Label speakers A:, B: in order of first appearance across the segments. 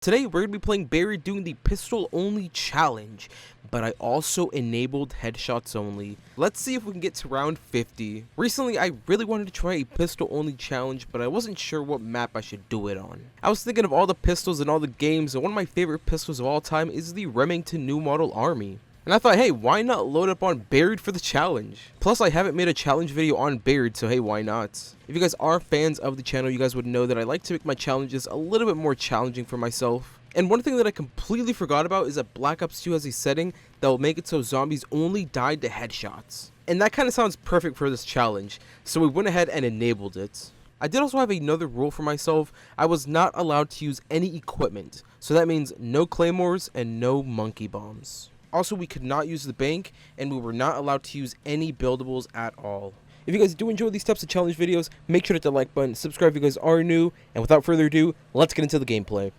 A: Today we're going to be playing Barry doing the pistol only challenge, but I also enabled headshots only. Let's see if we can get to round 50. Recently I really wanted to try a pistol only challenge, but I wasn't sure what map I should do it on. I was thinking of all the pistols in all the games, and one of my favorite pistols of all time is the Remington New Model Army. And I thought, hey, why not load up on Buried for the challenge? Plus, I haven't made a challenge video on Buried, so hey, why not? If you guys are fans of the channel, you guys would know that I like to make my challenges a little bit more challenging for myself. And one thing that I completely forgot about is that Black Ops 2 has a setting that will make it so zombies only die to headshots. And that kind of sounds perfect for this challenge, so we went ahead and enabled it. I did also have another rule for myself. I was not allowed to use any equipment, so that means no claymores and no monkey bombs. Also, we could not use the bank, and we were not allowed to use any buildables at all. If you guys do enjoy these types of challenge videos, make sure to hit the like button, subscribe if you guys are new, and without further ado, let's get into the gameplay.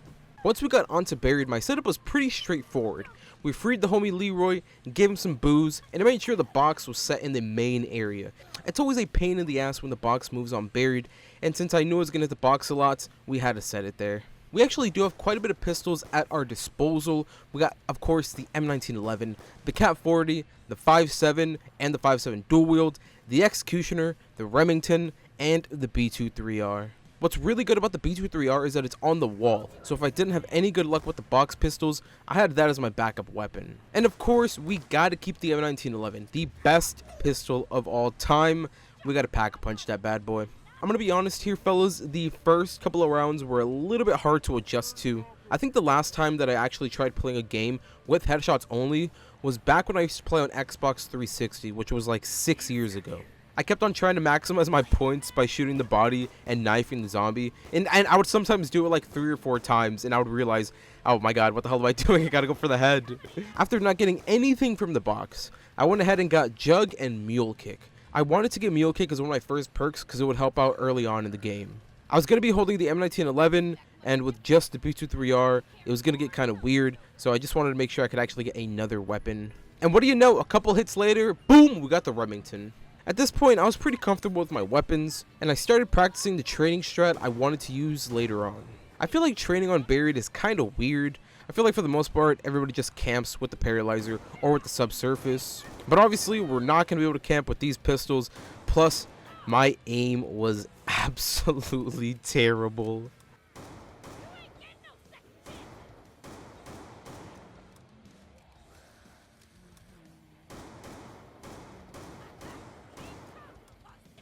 A: Once we got onto Buried, my setup was pretty straightforward. We freed the homie Leroy, gave him some booze, and I made sure the box was set in the main area. It's always a pain in the ass when the box moves on Buried, and since I knew I was going to hit the box a lot, we had to set it there. We actually do have quite a bit of pistols at our disposal. We got, of course, the M1911, the Cat 40, the 5.7, and the 5.7 dual wield, the Executioner, the Remington, and the B23R. What's really good about the B23R is that it's on the wall, so if I didn't have any good luck with the box pistols, I had that as my backup weapon. And of course, we gotta keep the M1911, the best pistol of all time. We gotta pack punch that bad boy. I'm going to be honest here, fellas, the first couple of rounds were a little bit hard to adjust to. I think the last time that I actually tried playing a game with headshots only was back when I used to play on Xbox 360, which was like 6 years ago. I kept on trying to maximize my points by shooting the body and knifing the zombie, and I would sometimes do it like 3 or 4 times, and I would realize, oh my god, what the hell am I doing? I gotta go for the head. After not getting anything from the box, I went ahead and got Jug and Mule Kick. I wanted to get Mule Kick as one of my first perks because it would help out early on in the game. I was going to be holding the M1911, and with just the B23R, it was going to get kind of weird, so I just wanted to make sure I could actually get another weapon. And what do you know, a couple hits later, boom, we got the Remington. At this point, I was pretty comfortable with my weapons, and I started practicing the training strat I wanted to use later on. I feel like training on Buried is kind of weird. I feel like for the most part, everybody just camps with the paralyzer or with the subsurface. But obviously, we're not going to be able to camp with these pistols. Plus, my aim was absolutely terrible.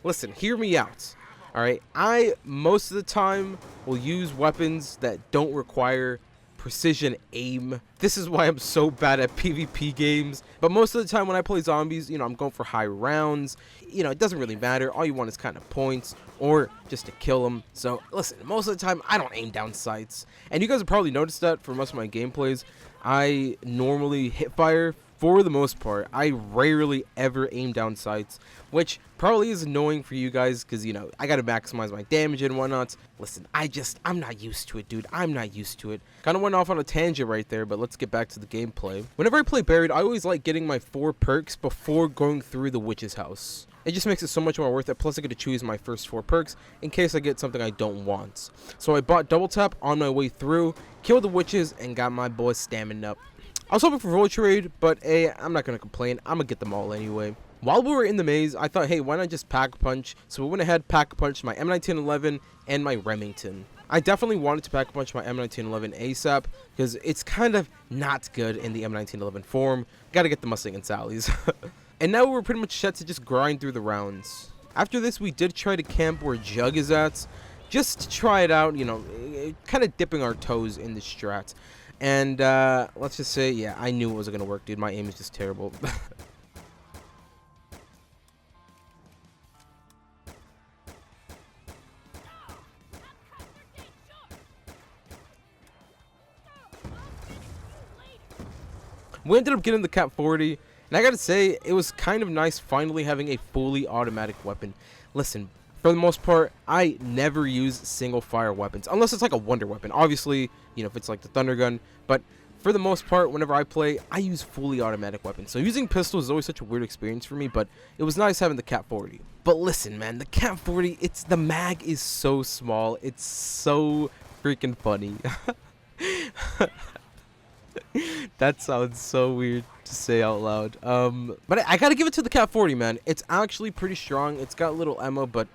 A: Listen, hear me out. Alright, I most of the time will use weapons that don't require precision aim. This is why I'm so bad at PvP games, but most of the time when I play zombies, I'm going for high rounds. It doesn't really matter. All you want is kind of points or just to kill them. So listen, most of the time I don't aim down sights, and you guys have probably noticed that for most of my gameplays. I normally hit fire for the most part. I rarely ever aim down sights, which probably is annoying for you guys because, I got to maximize my damage and whatnot. Listen, I'm not used to it, dude. I'm not used to it. Kind of went off on a tangent right there, but let's get back to the gameplay. Whenever I play Buried, I always like getting my 4 perks before going through the witch's house. It just makes it so much more worth it, plus I get to choose my first 4 perks in case I get something I don't want. So I bought double tap on my way through, killed the witches, and got my boy stamina up. I was hoping for Void Trade, but hey, I'm not going to complain. I'm going to get them all anyway. While we were in the maze, I thought, hey, why not just pack punch? So we went ahead, pack punched my M1911 and my Remington. I definitely wanted to pack punch my M1911 ASAP because it's kind of not good in the M1911 form. Got to get the Mustang and Sally's. And now we're pretty much set to just grind through the rounds. After this, we did try to camp where Jug is at, just to try it out, kind of dipping our toes in the strat. And let's just say, yeah, I knew it wasn't going to work, dude. My aim is just terrible. We ended up getting the Cat 40, and I gotta say, it was kind of nice finally having a fully automatic weapon. Listen, for the most part, I never use single fire weapons, unless it's like a wonder weapon. Obviously, if it's like the Thunder Gun, but for the most part, whenever I play, I use fully automatic weapons. So using pistols is always such a weird experience for me, but it was nice having the Cat 40. But listen, man, the Cat 40, the mag is so small. It's so freaking funny. That sounds so weird to say out loud. But I gotta give it to the Cat 40, man. It's actually pretty strong. It's got little ammo, but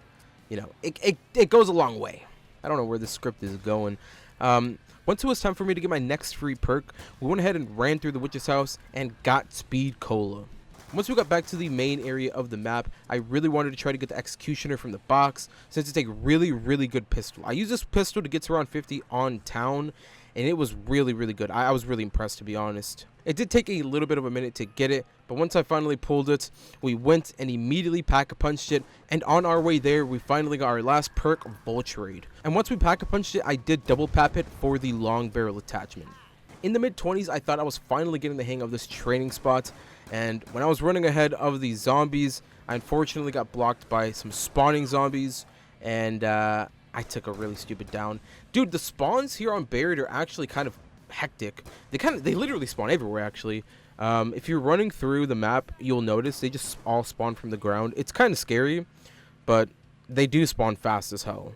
A: you know, it goes a long way. I don't know where the script is going. Once it was time for me to get my next free perk, we went ahead and ran through the witch's house and got Speed Cola. Once we got back to the main area of the map, I really wanted to try to get the Executioner from the box, since it's a really, really good pistol. I used this pistol to get to around 50 on town, and it was really, really good. I was really impressed, to be honest. It did take a little bit of a minute to get it, but once I finally pulled it, we went and immediately pack-a-punched it, and on our way there, we finally got our last perk, Vulturade. And once we pack-a-punched it, I did double pap it for the long barrel attachment. In the mid-20s, I thought I was finally getting the hang of this training spot, and when I was running ahead of the zombies, I unfortunately got blocked by some spawning zombies, and I took a really stupid down. Dude, the spawns here on Buried are actually kind of hectic. They literally spawn everywhere, actually. If you're running through the map, you'll notice they just all spawn from the ground. It's kind of scary, but they do spawn fast as hell.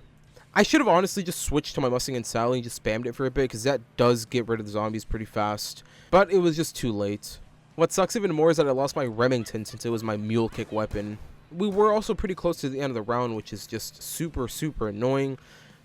A: I should have honestly just switched to my Mustang and Sally and just spammed it for a bit, because that does get rid of the zombies pretty fast. But it was just too late. What sucks even more is that I lost my Remington, since it was my mule kick weapon. We were also pretty close to the end of the round, which is just super, super annoying.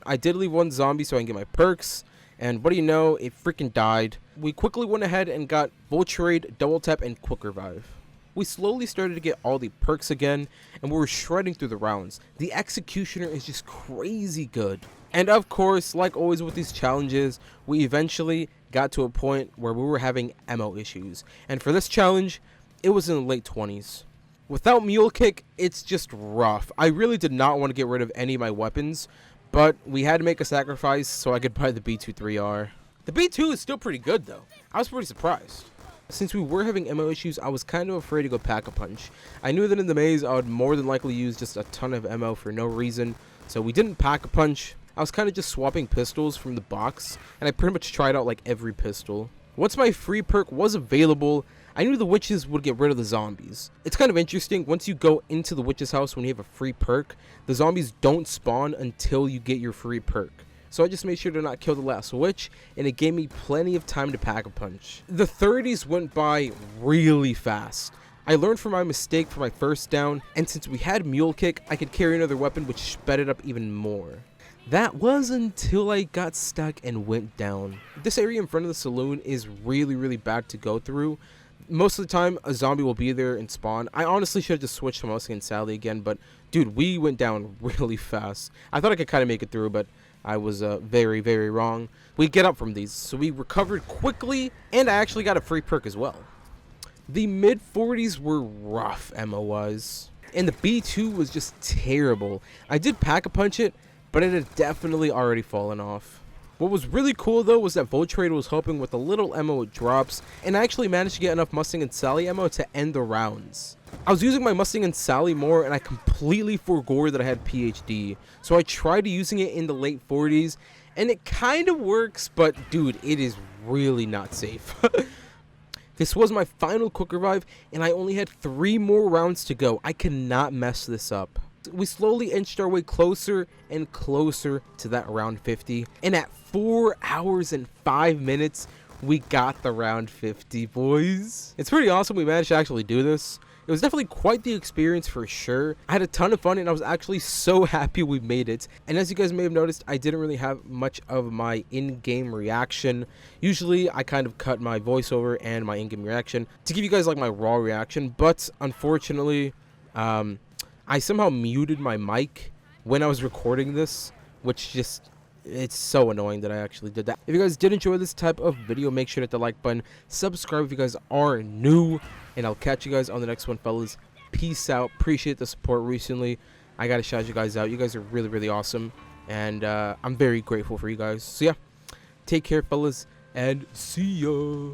A: I did leave one zombie so I can get my perks, and what do you know, it freaking died. We quickly went ahead and got Vulturade, Double Tap, and Quick Revive. We slowly started to get all the perks again, and we were shredding through the rounds. The Executioner is just crazy good. And of course, like always with these challenges, we eventually got to a point where we were having ammo issues. And for this challenge, it was in the late 20s. Without Mule Kick, it's just rough. I really did not want to get rid of any of my weapons, but we had to make a sacrifice so I could buy the B23R. The B2 is still pretty good though. I was pretty surprised. Since we were having ammo issues, I was kind of afraid to go pack-a-punch. I knew that in the maze, I would more than likely use just a ton of ammo for no reason, so we didn't pack-a-punch. I was kind of just swapping pistols from the box, and I pretty much tried out like every pistol. Once my free perk was available, I knew the witches would get rid of the zombies. It's kind of interesting, once you go into the witch's house when you have a free perk, the zombies don't spawn until you get your free perk. So I just made sure to not kill the last witch, and it gave me plenty of time to pack-a-punch. The 30s went by really fast. I learned from my mistake for my first down, and since we had Mule Kick, I could carry another weapon which sped it up even more. That was until I got stuck and went down. This area in front of the saloon is really, really bad to go through. Most of the time, a zombie will be there and spawn. I honestly should have just switched to Mustang and Sally again, but dude, we went down really fast. I thought I could kind of make it through, but I was very, very wrong. We get up from these, so we recovered quickly, and I actually got a free perk as well. The mid-40s were rough ammo-wise, and the B2 was just terrible. I did pack-a-punch it, but it had definitely already fallen off. What was really cool though was that Vulturade was helping with the little ammo it drops, and I actually managed to get enough Mustang and Sally ammo to end the rounds. I was using my Mustang and Sally more, and I completely forgot that I had PhD, so I tried using it in the late 40s, and it kind of works, but dude, it is really not safe. This was my final Quick Revive, and I only had 3 more rounds to go. I cannot mess this up. We slowly inched our way closer and closer to that round 50, and at 4 hours and 5 minutes, we got the round 50, boys. It's pretty awesome we managed to actually do this. It was definitely quite the experience for sure. I had a ton of fun, and I was actually so happy we made it. And as you guys may have noticed, I didn't really have much of my in-game reaction. Usually, I kind of cut my voiceover and my in-game reaction to give you guys like my raw reaction, but unfortunately, I somehow muted my mic when I was recording this, which just, it's so annoying that I actually did that. If you guys did enjoy this type of video, make sure to hit the like button, subscribe if you guys are new, and I'll catch you guys on the next one, fellas. Peace out. Appreciate the support recently. I gotta shout you guys out. You guys are really, really awesome, and I'm very grateful for you guys. So yeah, take care, fellas, and see ya.